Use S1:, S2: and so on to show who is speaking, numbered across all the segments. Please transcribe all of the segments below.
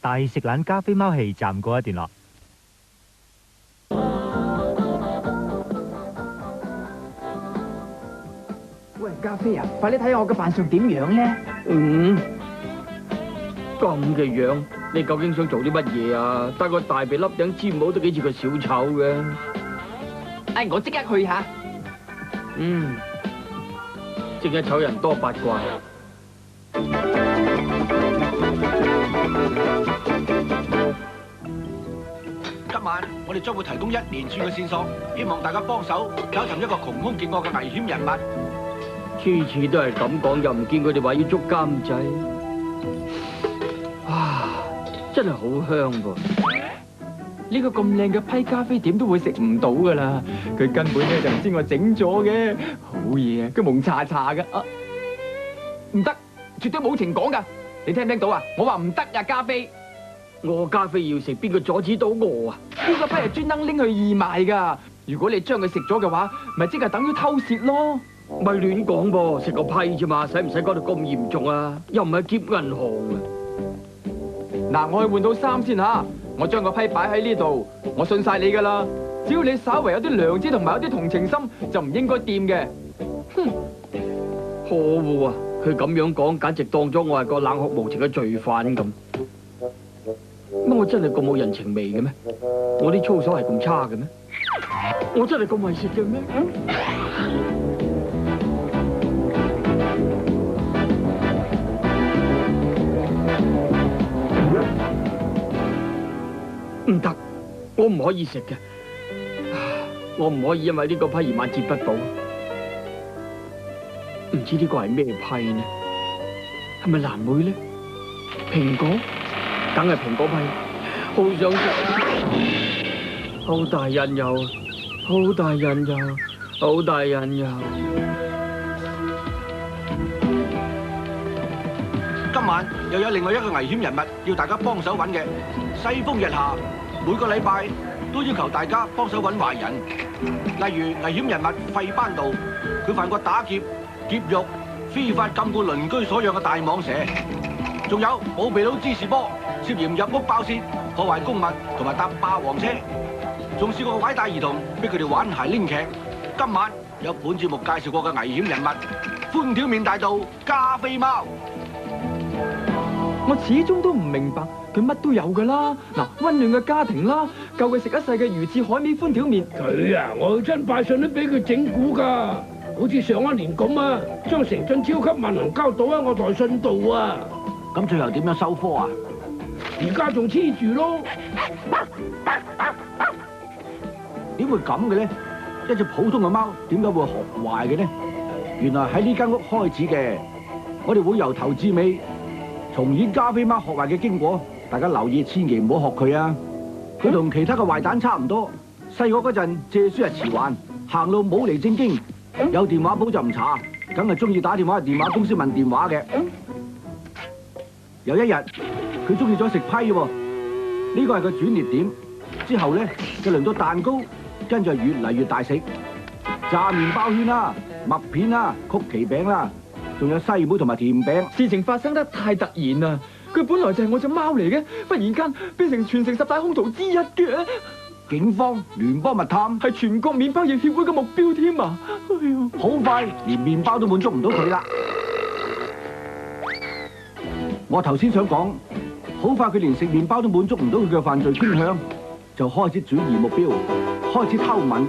S1: 大食懶加菲貓戲暫告一段落。
S2: 喂，加菲啊，快啲睇下我嘅扮相點樣咧？
S3: 咁嘅樣，你究竟想做啲乜嘢啊？戴個大鼻笠頂尖帽都幾似個小丑嘅。
S2: 哎，我即刻去下。
S3: 正一醜人多八卦。
S4: 今晚我哋將會提供一連串嘅線索，希望大家幫手找尋一個窮兇極惡嘅危險人物。
S3: 次次都係咁講，又唔見佢哋話要捉監仔。啊，真係好香噃！
S2: 呢個咁靚嘅批咖啡點都會食唔到噶啦，佢根本咧就唔知我整咗嘅，好嘢啊！佢蒙查查嘅，唔得，絕對冇情講噶，你聽唔聽到啊？我話唔得啊，加菲，
S3: 我咖啡要食，邊個阻止到我啊？
S2: 呢個批係專登拎去義賣噶，如果你將佢食咗嘅話，咪即係等於偷竊咯。
S3: 咪亂講噃，食個批啫嘛，使唔使講到咁嚴重啊？又唔係劫銀行啊！
S2: 嗱，我去換到衫先吓，我將個批擺喺呢度，我信晒你噶啦。只要你稍為有啲良知同埋有啲同情心，就唔應該掂嘅。哼，
S3: 可惡啊！佢咁樣講，簡直當咗我係個冷酷無情嘅罪犯咁。乜我真係咁冇人情味嘅咩？我啲操守係咁差嘅咩？我真係咁為食嘅咩？唔得，我唔可以食嘅，我唔可以因為呢個批而晚節不保。唔知呢個係咩批呢？係咪藍莓呢？蘋果？梗係蘋果批，好想食，好大引誘，好大引誘，好大引誘。
S4: 今晚又有另外一個危險人物要大家幫手揾嘅。世風日下，每個禮拜都要求大家幫手揾壞人，例如危險人物費班道，佢犯過打劫、劫獄、非法禁錮鄰居所養嘅大蟒蛇，仲有冇鼻佬芝士波，涉嫌入屋爆竊、破壞公物同埋搭霸王車，仲試過拐帶兒童，逼佢哋玩鞋拎劇。今晚有本節目介紹過嘅危險人物，寬條面大盜加菲貓。
S2: 我始終都唔明白，佢乜都有噶啦。嗱，溫暖嘅家庭啦，夠佢食一世嘅魚翅海味寬條面。
S5: 佢啊，我去親拜信都俾佢整蠱噶，好似上一年咁啊，將成樽超級萬能膠倒喺我台信度啊。
S4: 咁最後點樣收科啊？
S5: 而家仲黐住咯。
S4: 點會咁嘅咧？一隻普通嘅貓點解會學壞嘅呢？原來喺呢間屋開始嘅。我哋會由頭至尾重演加菲貓學壞嘅經過，大家留意，千祈唔好學佢啊！佢同其他嘅壞蛋差唔多，細個嗰陣借書係遲還，行路冇嚟正經，有電話簿就唔查，梗係中意打電話去電話公司問電話嘅。有一日，佢中意咗食批喎，呢個係個轉捩點。之後咧，就輪到蛋糕，跟住越嚟越大食，炸麵包圈啦、麥片啦、曲奇餅啦，仲有西梅同埋甜餅。
S2: 事情發生得太突然啦！佢本來就係我隻貓嚟嘅，忽然間變成全城十大兇徒之一嘅。
S4: 警方聯邦密探
S2: 係全國麵包業協會嘅目標添啊！哎呀，
S4: 好快連麵包都滿足唔到佢啦。我頭先想講，好快佢連食麵包都滿足唔到佢嘅犯罪傾向，就開始轉移目標，開始偷吻、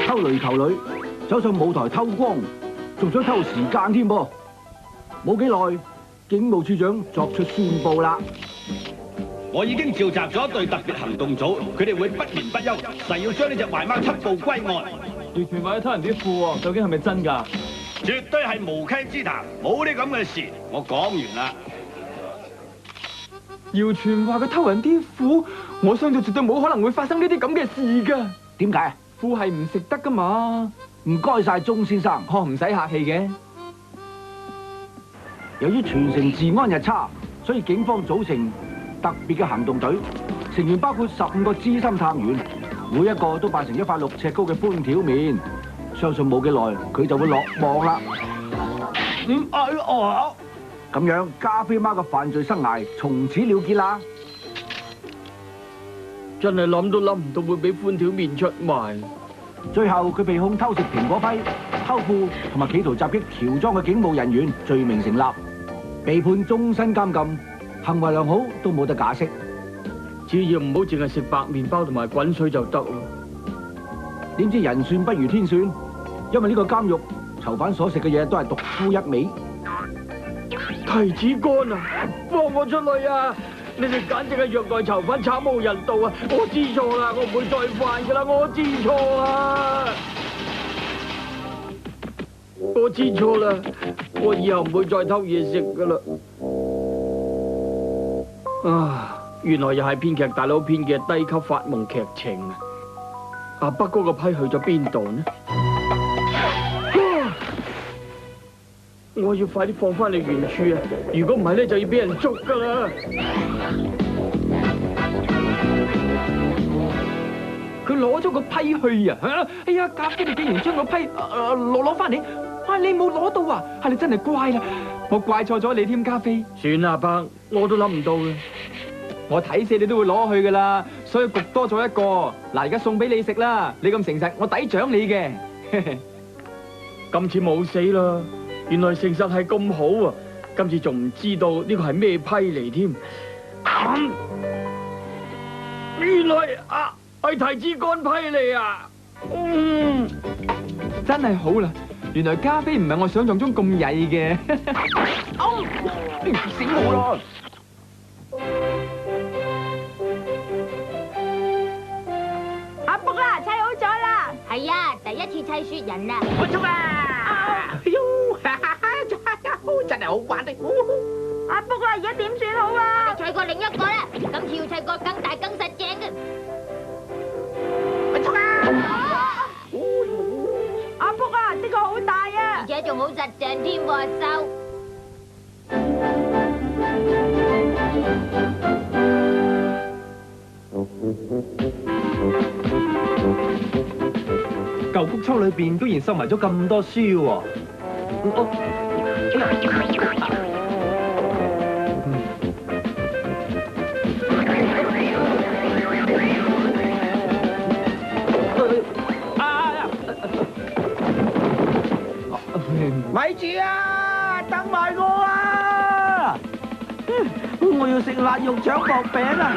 S4: 偷雷球女，走上舞台偷光，仲想偷時間添噃。冇幾耐，警務處長作出宣佈啦。
S6: 我已經召集咗一隊特別行動組，佢哋會不眠不休，誓要將呢隻壞貓緝捕歸案。
S2: 奪權或者偷人啲褲喎，究竟係咪真㗎？
S6: 絕對係無稽之談，冇啲咁嘅事。我講完啦。
S2: 謠傳話佢偷人啲褲，我相信絕對冇可能會發生呢啲咁嘅事㗎。
S4: 點解啊？
S2: 褲係唔食得㗎嘛？
S4: 唔該晒鐘先生，
S2: 我唔使客氣嘅。
S4: 由於全城治安日差，所以警方組成特別嘅行動隊，成員包括15個資深探員，每一個都扮成一塊6尺高嘅寬條面，相信冇幾耐佢就會落網啦。咁樣加菲貓嘅犯罪生涯從此了結啦。
S3: 真係諗都諗唔到會俾寬條面出賣。
S4: 最後佢被控偷食蘋果批、偷褲同埋企圖襲擊喬裝嘅警務人員，罪名成立，被判終身監禁。行為良好都冇得假釋，
S3: 只要唔好淨係食白麵包同埋滾水就得咯。
S4: 點知人算不如天算，因為呢個監獄囚犯所食嘅嘢都係獨沽一味。
S3: 提子乾啊，放我出去啊！你哋簡直係虐待囚犯，慘無人道啊！我知錯啦，我唔會再犯噶啦，我知錯啦，我知錯啦，我以後唔會再偷嘢食噶啦。啊，原來又係編劇大佬編嘅低級發夢劇情啊！阿北嗰個批去咗邊度呢？我要快啲放翻嚟原處啊！如果唔係咧，就要俾人捉噶啦！
S2: 佢攞咗個批去啊！哎呀，咖啡你竟然將個批攞翻嚟，你冇攞到啊！你真係乖啦，我怪錯咗你添，咖啡。
S3: 算啦，阿伯，我都諗唔到嘅。
S2: 我睇死你都會攞去噶啦，所以焗多咗一個。嗱，而家送俾你食啦，你咁誠實，我抵獎你嘅。
S3: 今次冇死啦！原來誠實係咁好啊！今次仲唔知道呢個係咩批嚟添？原來係提子乾批嚟啊！
S2: 真係好啦，原來加菲唔係我想象中咁曳嘅。醒我咯！
S7: 阿卜啦，砌好咗啦！係啊，第一次砌雪人啊！
S8: 我衝啊！真係好玩的。
S7: 阿卜啦，而家點算好啊？砌過另一個啦，今次要砌個更大更實淨嘅。
S8: 我衝啊！
S7: 阿卜啊，呢個好大啊！而且仲好實淨添喎，收。
S1: 舊谷倉裏邊居然收埋咗咁多書喎！
S8: 咪住啊！等埋我啊！我要食辣肉腸薄餅啊！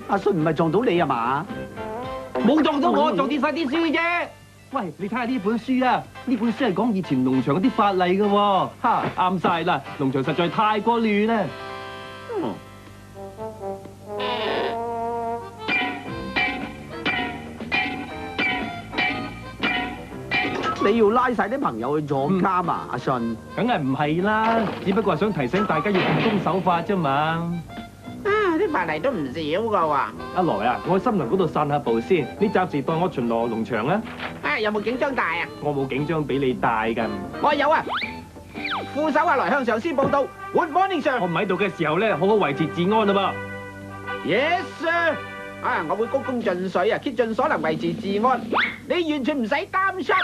S8: 阿信唔係撞到你啊嘛？冇撞到我，撞跌晒啲書啫。
S1: 喂，你睇下呢本書啊！呢本書係講以前農場嗰啲法例嘅喎，啱晒啦！農場實在太過亂啦。
S8: 你要拉晒啲朋友去坐監啊？阿信，
S1: 梗係唔係啦，只不過係想提醒大家要奉公守法啫嘛。
S8: 啲法例都唔少噶喎。
S1: 阿來啊，我去森林嗰度散下步先，你暫時代我巡邏農場啊。
S8: 有冇警章帶啊？
S1: 我冇警章俾你帶㗎。
S8: 我有啊。副手來向上司報道。Good morning, sir。
S1: 我唔喺度嘅時候咧，好好維持治安啊
S8: 噃。Yes, sir。我會鞠躬盡瘁啊，竭盡所能維持治安。你完全唔使擔心。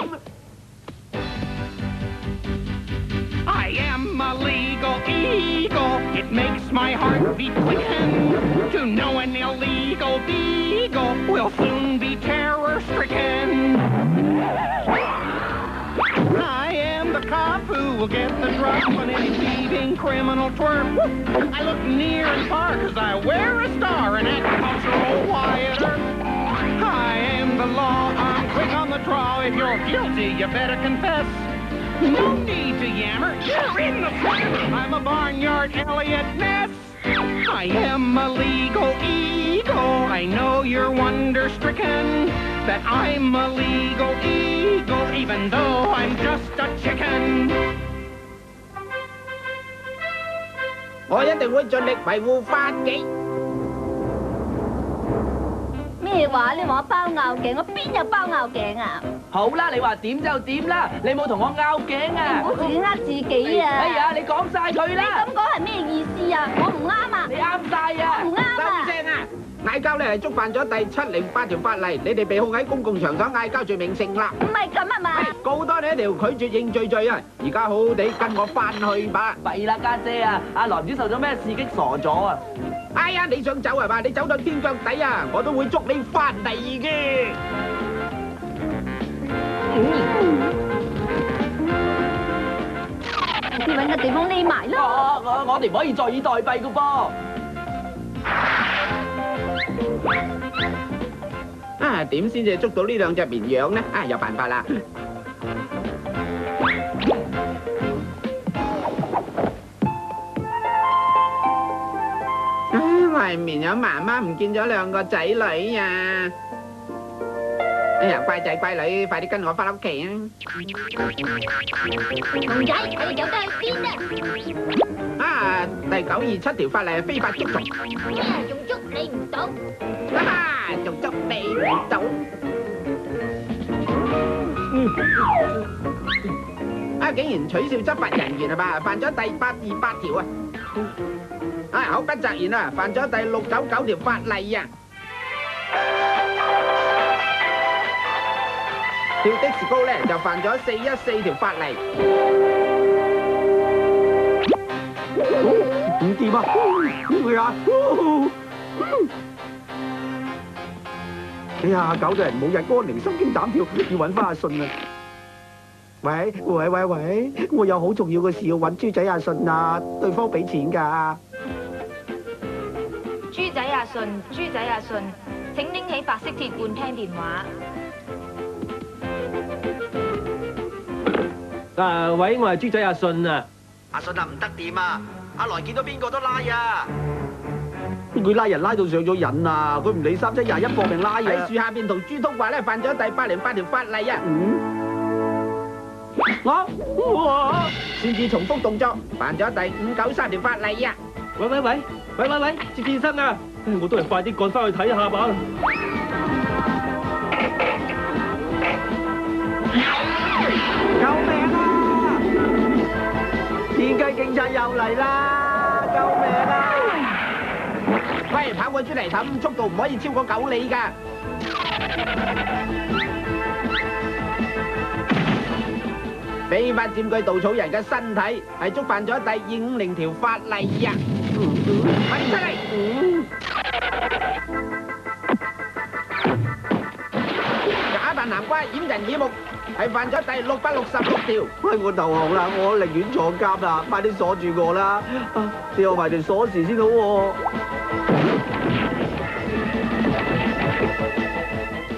S9: I am a legal eagle. It makes my heart beat quicken. To know an illegal beagle will soon be terror-stricken. I am the cop who will get the drop on any thieving criminal twerp. I look near and far 'cause I wear a star in agricultural wire. I am the law. I'm quick on the draw. If you're guilty, you better confess. No need to yammer, you're in the slammer. I'm a barnyard Elliot Ness. I am a legal eagle. I know you're wonder-stricken that I'm a legal eagle, even though I'm just a chicken.
S8: 我一定會盡力維護法紀。
S7: 咩話？你話我包拗頸，我邊有包拗頸啊？
S8: 好啦，你話點就點啦，你冇同我拗頸啊！
S7: 唔好自己呃自己啊！
S8: 哎呀，你講晒佢啦！
S7: 你咁講係咩意思啊？我唔啱啊！
S8: 你啱晒啊！
S7: 我唔啱啊！
S8: 收聲啊！
S3: 嗌交咧係觸犯咗第708條法例，你哋被控喺公共場所嗌交罪名成立。
S7: 唔係咁啊嘛。
S3: 告多你一條拒絕認罪罪啊！而家好好地跟我翻去吧。
S8: 弊啦，家姐啊，阿男主受咗咩刺激傻咗啊？
S3: 哎呀，你想走係嘛？你走到天腳底啊，我都會捉你翻嚟嘅。
S7: 先揾個地方匿埋啦。
S8: 我哋唔可以坐以待斃噶噃。
S3: 啊，點先至捉到呢兩隻綿羊呢？啊，有辦法啦！喂，綿羊媽媽唔見咗兩個仔女啊！哎呀，乖仔乖女，快啲跟我翻屋企啊！
S7: 熊仔，我哋走得去邊啊？
S3: 啊，第927條法例係非法捉蟲。
S7: 咩？仲捉你唔到？
S3: 仲捉你唔到。竟然取消執法人員係嘛？犯咗第828條啊！口不擇言啊，犯咗第699條法例啊！跳的士高咧就犯咗414條法例。
S8: 唔掂啊！點會啊？哎呀，搞到人冇日安寧，心驚膽跳，要揾翻阿信啊！喂，我有好重要嘅事要揾豬仔阿信啊，對方俾錢㗎。
S10: 豬仔阿信，請拎起白色鐵罐聽電話。
S1: 喂，我係豬仔阿信啊。
S4: 阿信啊，唔得掂啊！阿來見到邊個都拉啊！
S8: 佢拉人拉到上咗癮啊！佢唔理3721搏命拉啊！
S3: 喺樹下邊同豬通話咧，犯咗第808條法例啊！我擅自重複動作，犯咗第593條法例啊！
S1: 喂，接先生啊！我都係快啲趕翻去睇下吧。
S8: 救命啊！田雞警察又嚟啦！救命啊！
S3: 喂，跑過豬嚟氹，速度唔可以超過9里㗎。非法佔據稻草人嘅身體，係觸犯咗第250條法例啊！快啲出嚟！假扮南瓜掩人耳目，係犯咗第666條。
S8: 喂，我投降啦！我寧願坐監啦！快啲鎖住我啦！掉埋條鎖匙先好喎。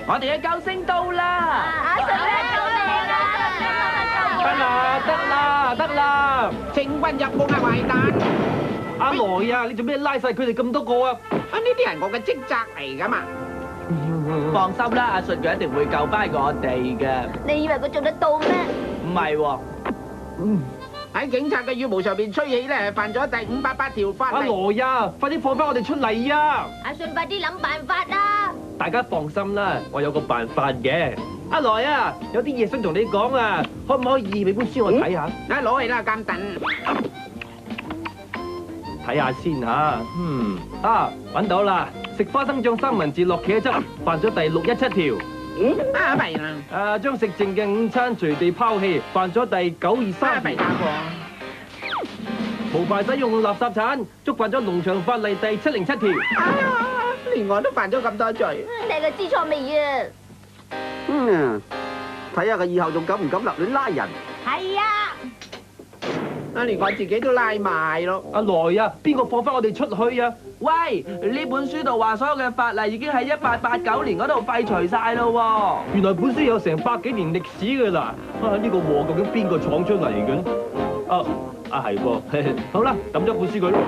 S8: 我哋嘅救星到啦！
S7: 阿信啊，救命啊！
S1: 得啦！
S3: 請君入屋啊，壞蛋！
S1: 阿來啊，你做咩拉晒佢哋咁多個啊？
S3: 呢啲係我嘅職責嚟㗎嘛。
S8: 放心啦，阿信佢一定會救翻我哋嘅。
S7: 你以為佢做得到咩？
S8: 唔係喎。
S3: 喺警察嘅羽毛上邊吹起咧，犯咗第588條法例。
S1: 阿來啊，快啲放翻我哋出嚟啊！
S7: 阿信快啲諗辦法啦！
S1: 大家放心啦，我有個辦法嘅。阿來啊，有啲嘢想同你講啊，可唔可以俾本書我睇下？
S3: 攞嚟啦，監躉。
S1: 睇下先嚇。揾到啦！食花生醬三文治落茄汁，犯咗第617條。
S3: 弊啦！
S1: 將食剩嘅午餐隨地拋棄，犯咗第923
S3: 弊
S1: 條。無牌使用垃圾鏟，觸犯咗農場法例第707條。
S3: 連我都犯咗咁多罪。
S7: 你個知錯未啊？
S8: 睇下佢以後仲敢唔敢立亂拉人？
S7: 係啊！
S3: 連我自己都拉埋咯。
S1: 阿來啊，邊個放翻我哋出去啊？
S8: 喂，呢本書度話所有嘅法例已經喺1889年嗰度廢除晒咯喎。
S1: 原來本書有成100幾年歷史㗎啦！呢個禍究竟邊個闖出嚟嘅咧？係噃，好啦，抌咗本書佢咯。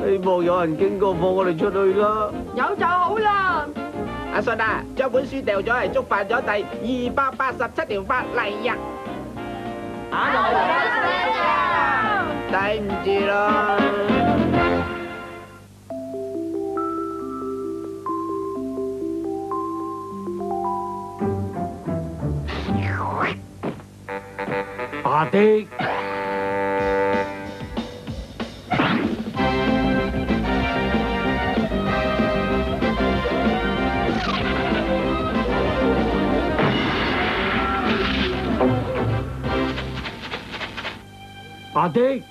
S8: 希望有人經過放我哋出去啦。
S7: 有就好啦。
S3: 阿信啊，將本書掉咗係觸犯咗第287條法例呀！對唔住啦。
S5: 阿迪。阿迪。